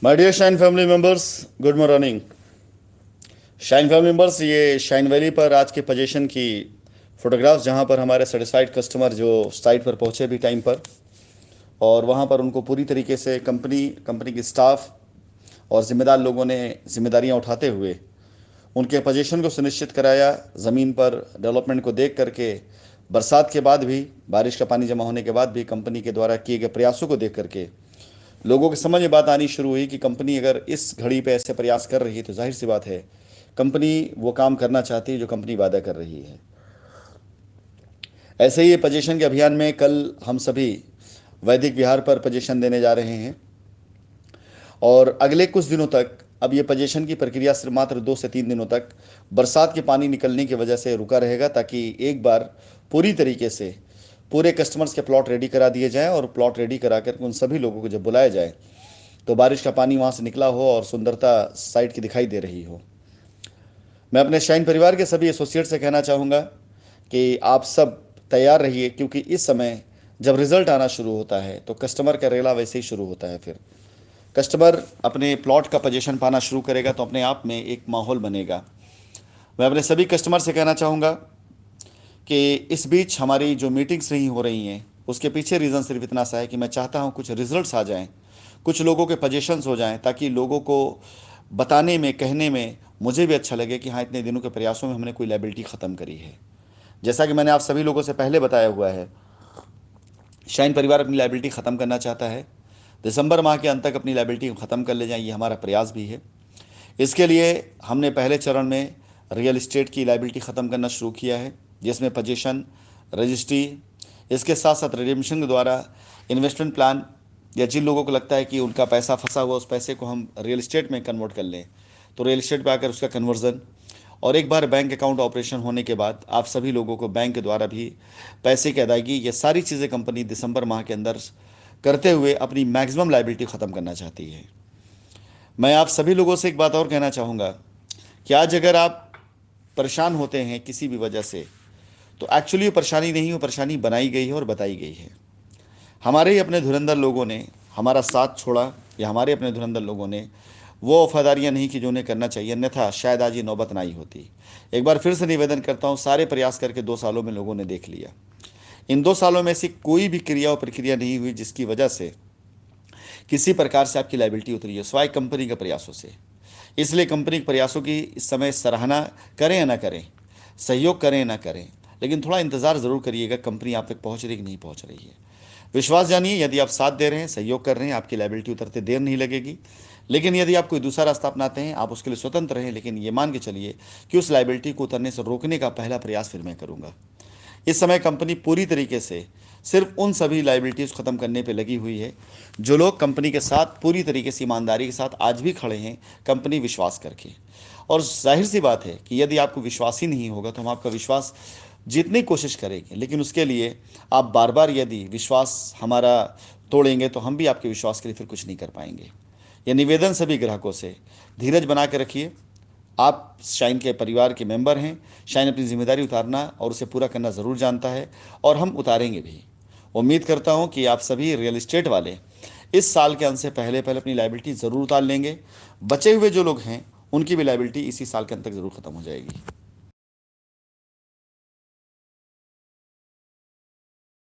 My dear shine family members, good morning. Shine family members, ये shine valley पर आज के पोजीशन की फोटोग्राफ्स, जहां पर हमारे सेटिस्फाइड कस्टमर जो साइट पर पहुंचे भी टाइम पर, और वहां पर उनको पूरी तरीके से कंपनी की स्टाफ और जिम्मेदार लोगों ने जिम्मेदारियां उठाते हुए उनके पोजीशन को सुनिश्चित कराया। ज़मीन पर डेवलपमेंट को देख करके, बरसात के बाद भी, बारिश का पानी जमा होने के बाद भी कंपनी के द्वारा किए गए प्रयासों को देख करके लोगों के समझ में बात आनी शुरू हुई कि कंपनी अगर इस घड़ी पे ऐसे प्रयास कर रही है तो जाहिर सी बात है कंपनी वो काम करना चाहती है जो कंपनी वादा कर रही है। ऐसे ही पोजीशन के अभियान में कल हम सभी वैदिक विहार पर पोजीशन देने जा रहे हैं, और अगले कुछ दिनों तक, अब ये पोजीशन की प्रक्रिया सिर्फ मात्र 2 से 3 दिनों तक बरसात के पानी निकलने की वजह से रुका रहेगा, ताकि एक बार पूरी तरीके से पूरे कस्टमर्स के प्लॉट रेडी करा दिए जाएं, और प्लॉट रेडी करा कर उन सभी लोगों को जब बुलाया जाए तो बारिश का पानी वहाँ से निकला हो और सुंदरता साइट की दिखाई दे रही हो। मैं अपने शाइन परिवार के सभी एसोसिएट से कहना चाहूँगा कि आप सब तैयार रहिए, क्योंकि इस समय जब रिजल्ट आना शुरू होता है तो कस्टमर का रेला वैसे ही शुरू होता है। फिर कस्टमर अपने प्लॉट का पोजीशन पाना शुरू करेगा तो अपने आप में एक माहौल बनेगा। मैं अपने सभी कस्टमर से कहना चाहूँगा कि इस बीच हमारी जो मीटिंग्स नहीं हो रही हैं उसके पीछे रीज़न सिर्फ इतना सा है कि मैं चाहता हूँ कुछ रिजल्ट्स आ जाएं, कुछ लोगों के पोजीशंस हो जाएं, ताकि लोगों को बताने में, कहने में मुझे भी अच्छा लगे कि हाँ, इतने दिनों के प्रयासों में हमने कोई लायबिलिटी ख़त्म करी है। जैसा कि मैंने आप सभी लोगों से पहले बताया हुआ है, शाइन परिवार अपनी लायबिलिटी ख़त्म करना चाहता है। दिसंबर माह के अंत तक अपनी लायबिलिटी ख़त्म कर ले जाएं, ये हमारा प्रयास भी है। इसके लिए हमने पहले चरण में रियल इस्टेट की लायबिलिटी ख़त्म करना शुरू किया है, जिसमें पोजीशन, रजिस्ट्री, इसके साथ साथ रिडेम्पशन के द्वारा इन्वेस्टमेंट प्लान, या जिन लोगों को लगता है कि उनका पैसा फंसा हुआ उस पैसे को हम रियल इस्टेट में कन्वर्ट कर लें तो रियल इस्टेट पे आकर उसका कन्वर्जन, और एक बार बैंक अकाउंट ऑपरेशन होने के बाद आप सभी लोगों को बैंक के द्वारा भी पैसे की अदायगी, ये सारी चीज़ें कंपनी दिसंबर माह के अंदर करते हुए अपनी मैक्सिमम लायबिलिटी ख़त्म करना चाहती है। मैं आप सभी लोगों से एक बात और कहना चाहूँगा कि आज अगर आप परेशान होते हैं किसी भी वजह से, तो एक्चुअली वो परेशानी नहीं, वो परेशानी बनाई गई है और बताई गई है। हमारे ही अपने धुरंधर लोगों ने हमारा साथ छोड़ा, या हमारे अपने धुरंधर लोगों ने वो वफादारियाँ नहीं की जो उन्हें करना चाहिए, अन्यथा शायद आज ये नौबत ना आई होती। एक बार फिर से निवेदन करता हूँ, सारे प्रयास करके 2 सालों में लोगों ने देख लिया। इन 2 सालों में ऐसी कोई भी क्रिया और प्रक्रिया नहीं हुई जिसकी वजह से किसी प्रकार से आपकी लायबिलिटी उतरी है, स्वाय कंपनी के प्रयासों से। इसलिए कंपनी के प्रयासों की इस समय सराहना करें या ना करें, सहयोग करें या ना करें, लेकिन थोड़ा इंतज़ार ज़रूर करिएगा कंपनी आप तक पहुँच रही कि नहीं पहुँच रही है। विश्वास जानिए, यदि आप साथ दे रहे हैं, सहयोग कर रहे हैं, आपकी लायबिलिटी उतरते देर नहीं लगेगी। लेकिन यदि आप कोई दूसरा रास्ता अपनाते हैं, आप उसके लिए स्वतंत्र रहें, लेकिन ये मान के चलिए कि उस लायबिलिटी को उतरने से रोकने का पहला प्रयास फिर मैं करूँगा। इस समय कंपनी पूरी तरीके से सिर्फ उन सभी लायबिलिटीज़ ख़त्म करने पे लगी हुई है जो लोग कंपनी के साथ पूरी तरीके से ईमानदारी के साथ आज भी खड़े हैं, कंपनी विश्वास करके। और जाहिर सी बात है कि यदि आपको विश्वास ही नहीं होगा तो हम आपका विश्वास जीतने की कोशिश करेंगे, लेकिन उसके लिए आप बार बार यदि विश्वास हमारा तोड़ेंगे तो हम भी आपके विश्वास के लिए फिर कुछ नहीं कर पाएंगे। यह निवेदन सभी ग्राहकों से, धीरज बना के रखिए। आप शाइन के परिवार के मेंबर हैं। शाइन अपनी जिम्मेदारी उतारना और उसे पूरा करना ज़रूर जानता है, और हम उतारेंगे भी। उम्मीद करता हूं कि आप सभी रियल इस्टेट वाले इस साल के अंत से पहले पहले अपनी लायबिलिटी ज़रूर उतार लेंगे। बचे हुए जो लोग हैं उनकी भी लायबिलिटी इसी साल के अंत तक ज़रूर ख़त्म हो जाएगी।